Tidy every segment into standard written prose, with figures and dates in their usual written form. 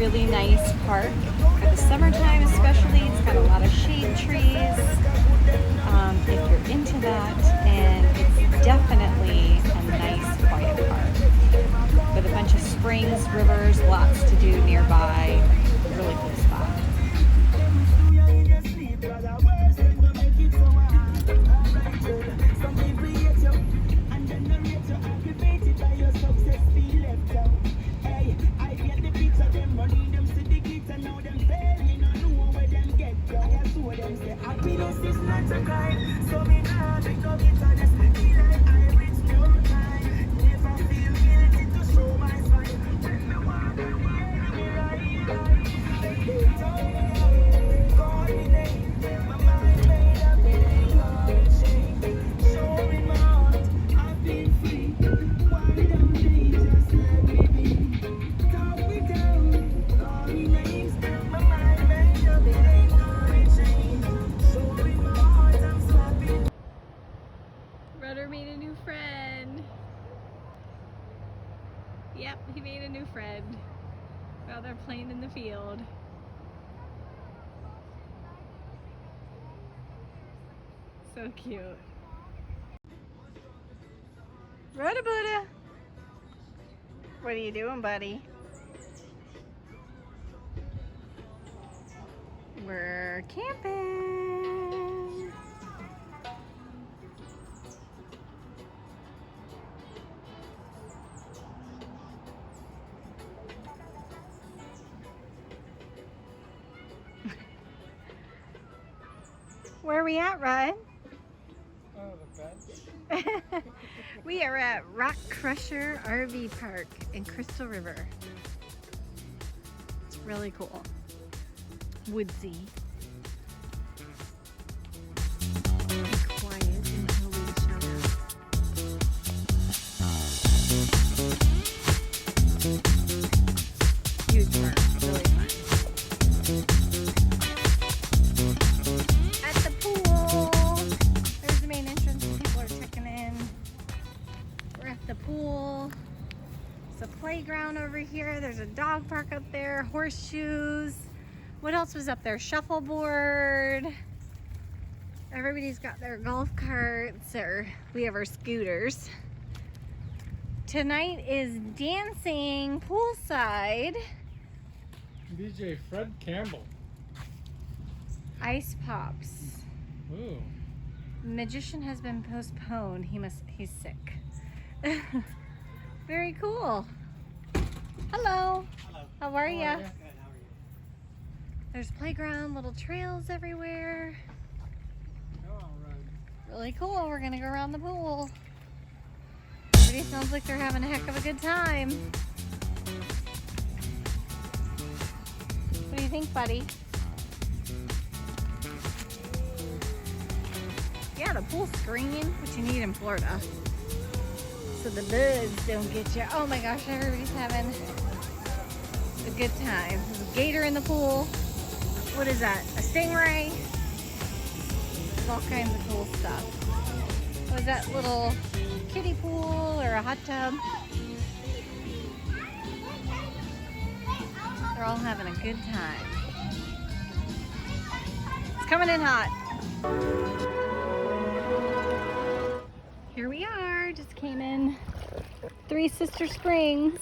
really nice park for the summertime especially. It's got a lot of shade trees if you're into that, and it's definitely a nice quiet park with a bunch of springs, rivers, lots to do nearby. Really cool spot. Made a new friend. Yep, he made a new friend while they're playing in the field. So cute. Rhoda Buddha. What are you doing, buddy? We're camping. Where are we at, Ryan? Oh, the bench. We are at Rock Crusher RV Park in Crystal River. It's really cool. Woodsy. Quiet until we show up. Huge park, really fun. At the pool. There's the main entrance. People are checking in. We're at the pool. There's a playground over here. There's a dog park up there. Horseshoes. What else was up there? Shuffleboard. Everybody's got their golf carts, or we have our scooters. Tonight is dancing poolside. DJ Fred Campbell. Ice pops. Ooh. Magician has been postponed. He's sick. Very cool. Hello. Hello. How are ya? Good, how are you? There's playground, little trails everywhere. All right. Really cool. We're gonna go around the pool. Everybody sounds like they're having a heck of a good time. What do you think, buddy? Yeah, the pool's screening, what you need in Florida. So the bugs don't get you. Oh my gosh, everybody's having a good time. There's a gator in the pool. What is that? A stingray? There's all kinds of cool stuff. Was that little kiddie pool or a hot tub? They're all having a good time. It's coming in hot. Here we are, just came in Three Sister Springs.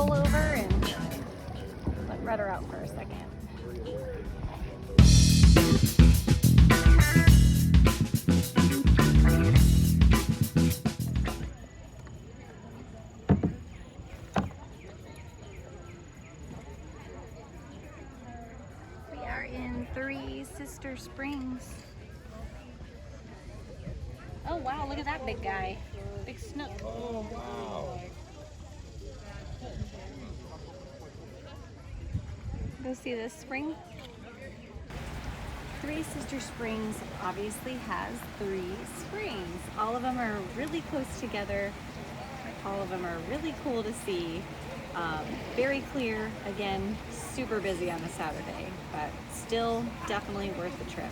pull over and let Rudder out for a second. We are in Three Sister Springs. Oh wow, look at that big guy. Big snook. Oh, wow. Go see this spring. Three Sister Springs obviously has 3 springs. All of them are really close together. All of them are really cool to see. Very clear. Again, super busy on a Saturday, but still definitely worth the trip.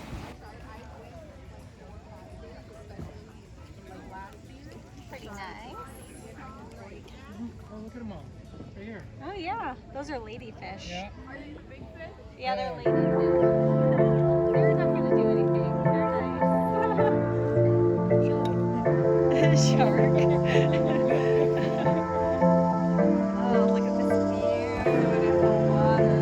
Pretty nice. Oh, look at them all. Right here. Oh yeah, those are ladyfish. Yeah. Yeah, they're ladyfish. They're not gonna do anything. They're nice. Shark. Oh, look at this beautiful water.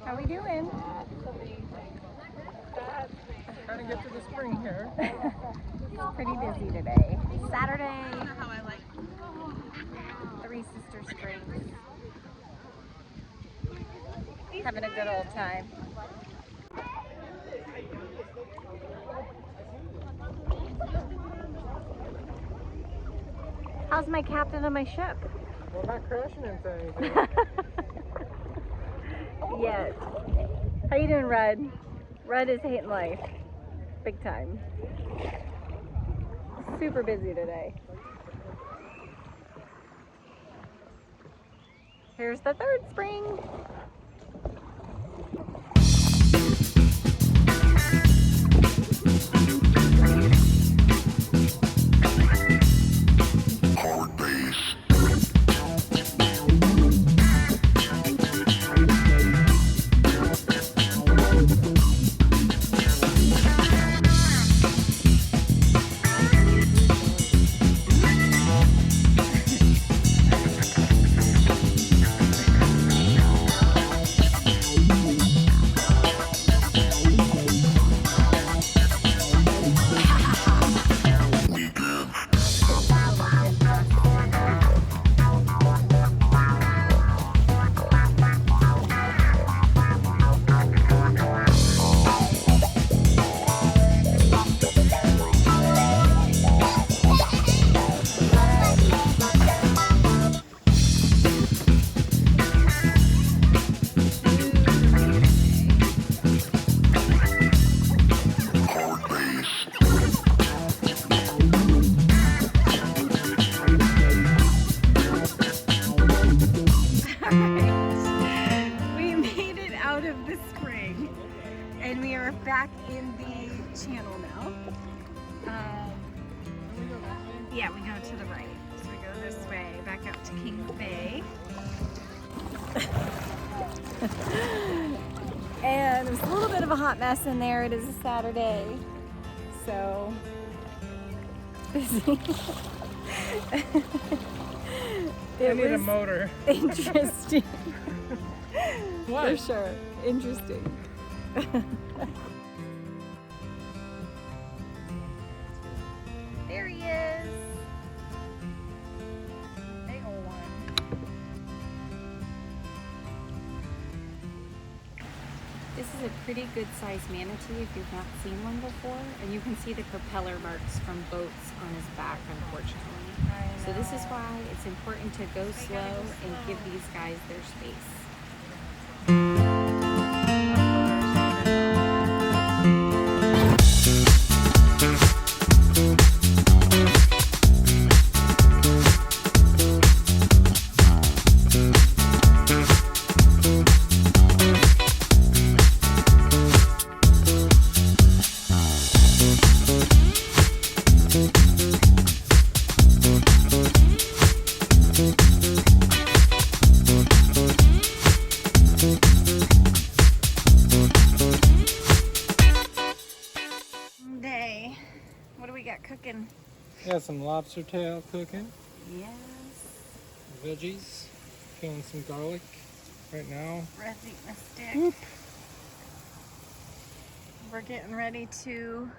How we doing? Trying to get to the spring here. It's pretty busy today. Saturday. Three Sister Springs. Having a good old time. How's my captain of my ship? We're not crashing into anything. Yes. How you doing, Rudd? Rudd is hating life. Big time. Super busy today. Here's the 3rd spring. And we are back in the channel now. Yeah, we go to the right. So we go this way, back up to King Bay. And it was a little bit of a hot mess in there. It is a Saturday, so busy. I need a motor. Interesting. What? For sure. Interesting. There he is. Big ol' one. This is a pretty good sized manatee if you've not seen one before, and you can see the propeller marks from boats on his back, unfortunately. So this is why it's important to go slow and give these guys their space. Got some lobster tail cooking. Yes. Veggies. Feeling some garlic right now. Red's eating a stick. Whoop. We're getting ready to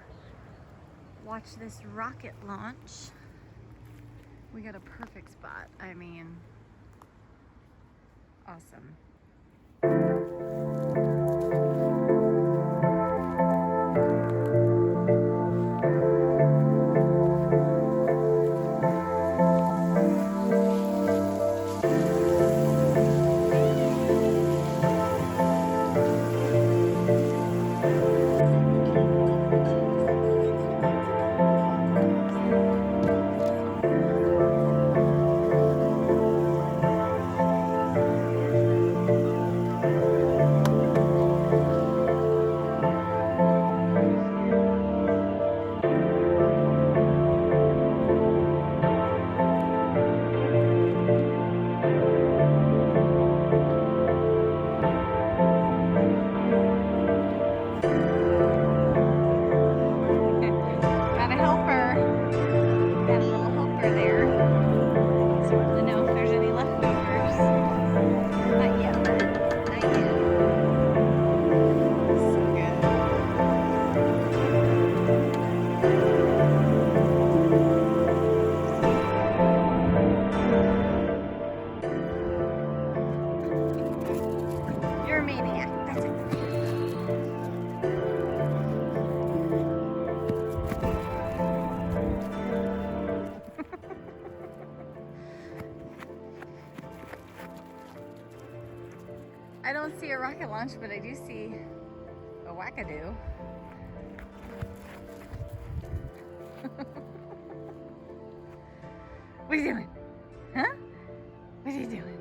watch this rocket launch. We got a perfect spot. I mean, awesome. Got a helper. Got a little helper there. Just wanted to know if there's any leftovers. Not yet, bud. Not yet. So good. You're a maniac. That's it. I don't see a rocket launch, but I do see a wackadoo. What are you doing? Huh? What are you doing?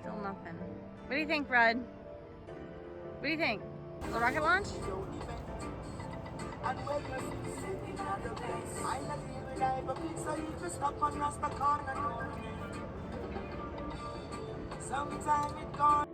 Still nothing. What do you think, Bud? What do you think? A rocket launch? Sometime it gone.